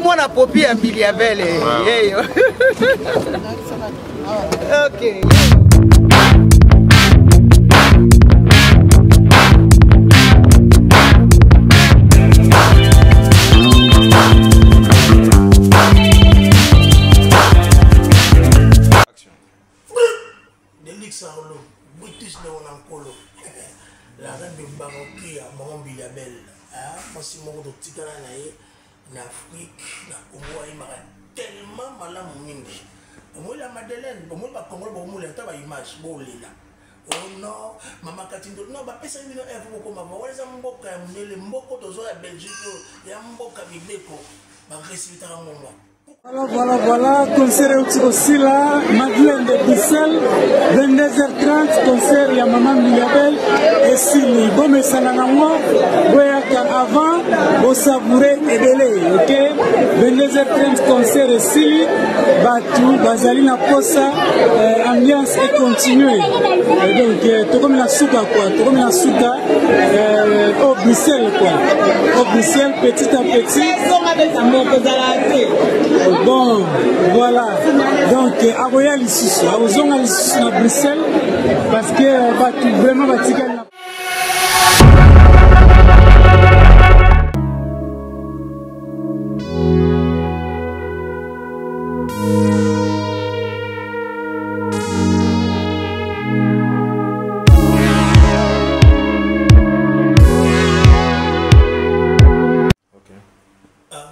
moi na popi ya Biliabel. Ok. La reine de Baroki à Maman Biliabel, moi si mon de Tigana en Afrique, il m'a tellement malin mingi. Moi la Madeleine, moi pas Congo, moi la taba image, bon là. Oh non, maman Katindo, non, bah personne ne veut beaucoup maman. On les a mboka, les mboko de la Belgique, il y a mboka bibeko, bah réciter un moment. Voilà, concert aussi là, Madeleine de Bruxelles, 22h30, concert ya Maman Biliabel, et Sili, bon mais ça n'a pas avant, au savourer et délai, ok? 22h30, concert et Sili, Batou, Bazalina Posa, ambiance est continuée. Donc, tout comme la souka quoi, tout comme la souka, au Bruxelles quoi, au Bruxelles petit à petit. Bon, voilà. Donc, à Royal ici, à Ozonga ici à Bruxelles, parce que vraiment,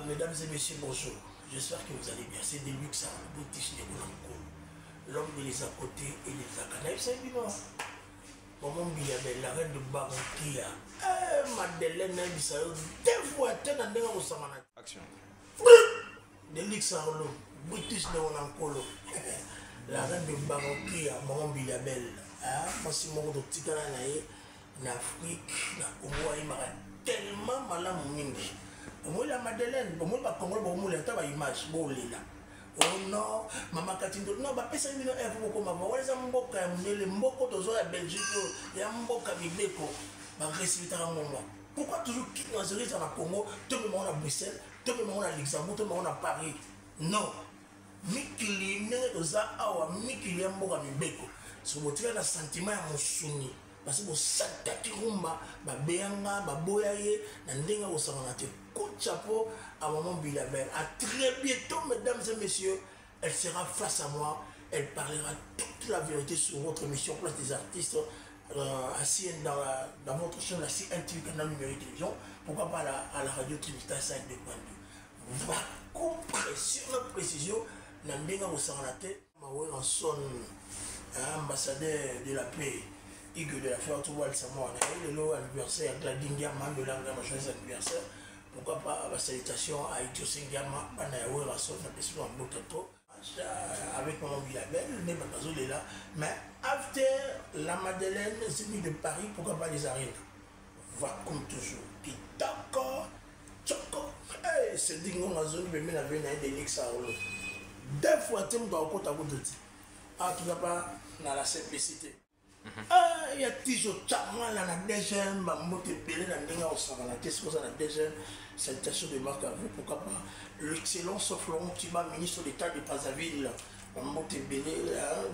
mesdames et messieurs, bonjour. J'espère que vous allez bien. C'est des luxe, le boutique de Bolanco. L'homme de les à côté et les à Canaïf, c'est bien. Maman Biliabel, la reine de Baroki, Madeleine, deux fois, action. Des luxe, le boutique de Bolanco. La reine de Baroki, Maman Biliabel. Moi, si mon de Tigana en Afrique, il m'a tellement malin mingi. Moi la Madeleine, moi pas Congo, moi la taba image, bon là. Oh non, maman Katindo, non, bah personne ne veut beaucoup maman. On les a mboka, les mboko de la Belgique, il y a mboka bibeko, bah réciter un moment. Pourquoi toujours quitter nos origines en Congo, tout le monde à Bruxelles, tout le monde à Luxembourg, tout le monde à Paris? Non. Mikili n'est que ça, ah, Mikili est mboka bibeko. Ce motif est un sentiment à mon souni. Parce que vous savez que rumba, bah béanga, bah boyaye, n'endenga vous savez coup de chapeau à Maman Biliabel. À très bientôt, mesdames et messieurs, elle sera face à moi. Elle parlera toute la vérité sur votre émission Place des artistes, assis dans votre chaîne, la CNTV, canal numérique télévision. Pourquoi pas à la radio Trinité 5.2. Va compression, la précision, n'endenga vous savez la tête. Maoué en son ambassadeur de la paix. Hugues de la Fère, tout le monde, c'est moi. Le anniversaire, Gladine Diamant, de l'angle, ma joyeux anniversaire. Pourquoi pas la salutation à Itiosé Diamant, Banayaoué, Rasson, la question en Botato, avec Maman Biliabel, même à est là. Mais after la Madeleine, c'est mis de Paris, pourquoi pas les arènes? Va comme toujours. Qui d'accord, choco. C'est dit qu'on a zone, mais même avec des lix à rouler. Deux fois, tu me dois au côté à côté. Ah, tu vas pas dans la simplicité. Il y a toujours tellement là, la deuxième, ma moto belé, la néga au savana, qu'est-ce que ça la deuxième? Salutation de marque à vous, pourquoi pas? L'excellence Florent Tiba, ministre d'État de Brazzaville, ma moto belé,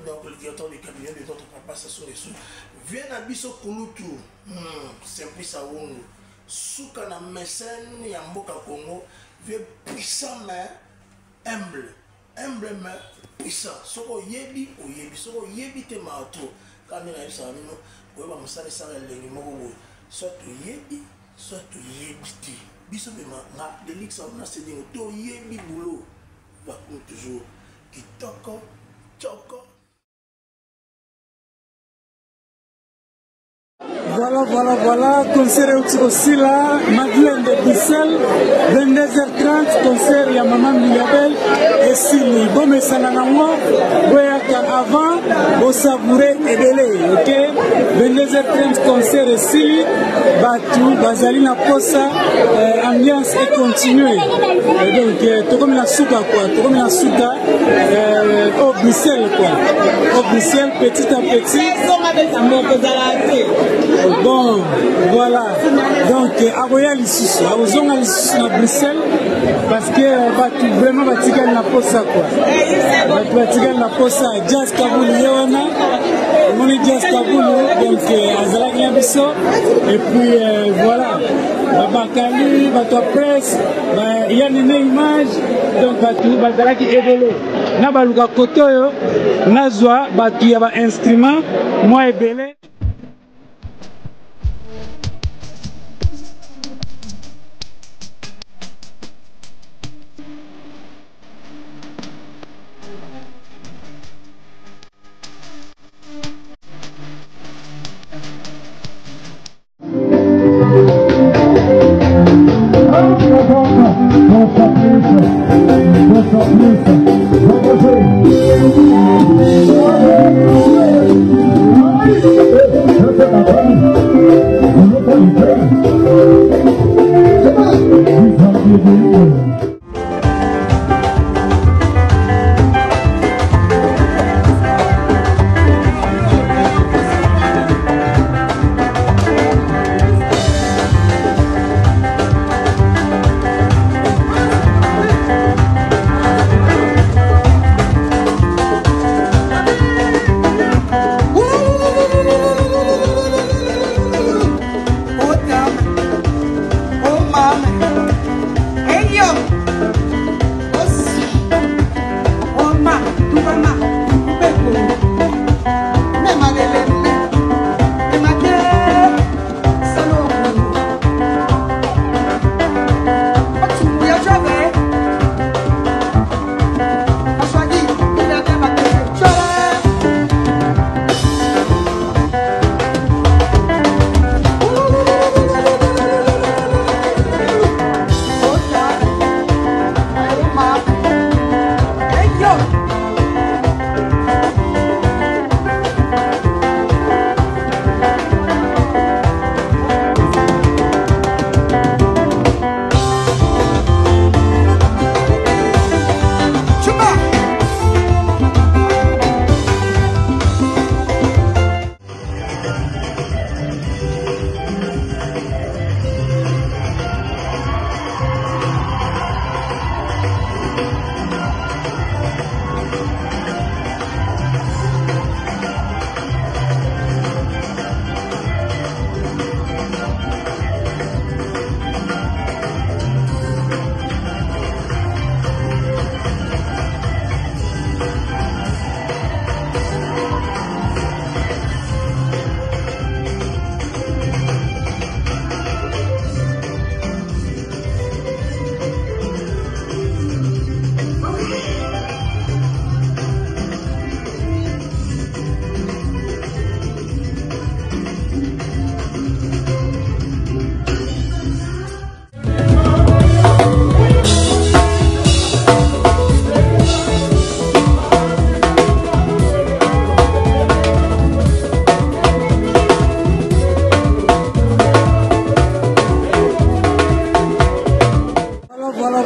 donc le directeur du cabinet de notre papa, ça sont les sous. Viens à Bisso Kouloutou, Simplice à Wongo, Soukana Messen, Yamboka Congo, viens puissant mais humble, humble mais puissant. Soko yebi ou yebi, soko yebi te mato. Quand on a eu ça, on va me saler ça, soit tu yebi, soit tu yebi. Biso bema, na delix on a cédé au to yebi boulot. Va comme toujours, qui toko, choco. Voilà, concert aussi là, Madeleine de Bruxelles, 22h30, concert ya Maman Biliabel, et Sili, bon mais ça n'a pas avant, au savourer et délai, ok? 22h30, concert et Sili, Batou, Bazalina Posa, ambiance est continuée. Donc, tout comme la souka quoi, tout comme la souka, au Bruxelles quoi, au Bruxelles petit à petit. Bon, voilà. Donc, Aboya Lissus, Abozonga Lissus à Bruxelles, parce que vraiment, Vatican n'a pas ça quoi. Vatican n'a pas ça. Jazz Kaboul, Yoana, on est Jazz Kaboul, donc Azalak Yabiso, et puis voilà. Bakali, Bato Presse, il y a une image, donc Bazalak Ebele. Nabaluka Kotoyo, Nazwa, Batu Yaba instrument, moi Ebele.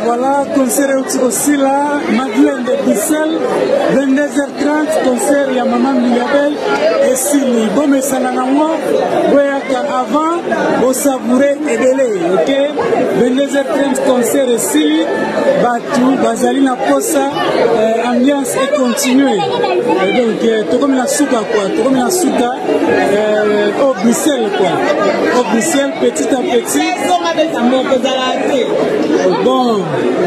Voilà, concert aussi là, Madeleine de Bruxelles, 22h30, concert, il y a Maman Miliabel et Sili. Bon, mais ça n'a pas avant, au savourer et délai, ok? 22h30, concert et Sili, Batou, Bazalina Posa, ambiance est continuée. Donc, tout comme la souka, quoi, tout comme la souka, au Bruxelles, quoi. Au Bruxelles, petit à petit. Bon,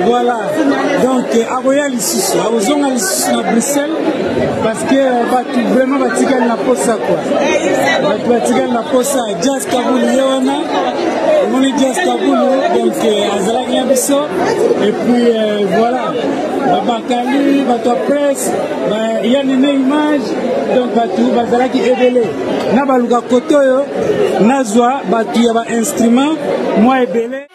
voilà. Donc, Aboya Lissus, Abozonga Lissus à Bruxelles, parce que vraiment, Vatican n'a pas ça, quoi. Vatican n'a pas ça. Jazz Kaboul, Yoana, on est Jazz Kaboul, donc, Azalak Yabiso, et puis, voilà. Bakali, Bato Presse, il y a une image, donc, Batou, Bazalaki Ebele. Nabaluka Kotoyo, Nazwa, Batou Yaba instrument, moi Ebele.